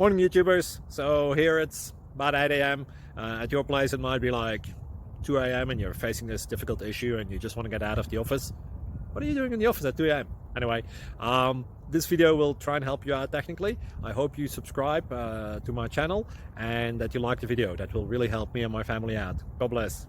Morning YouTubers. So here it's about 8 a.m. At your place it might be like 2 a.m. and you're facing this difficult issue and you just want to get out of the office. What are you doing in the office at 2 a.m.? Anyway, this video will try and help you out technically. I hope you subscribe to my channel and that you like the video. That will really help me and my family out. God bless.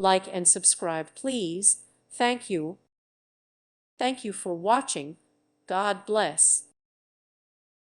Like and subscribe, please. Thank you. Thank you for watching. God bless.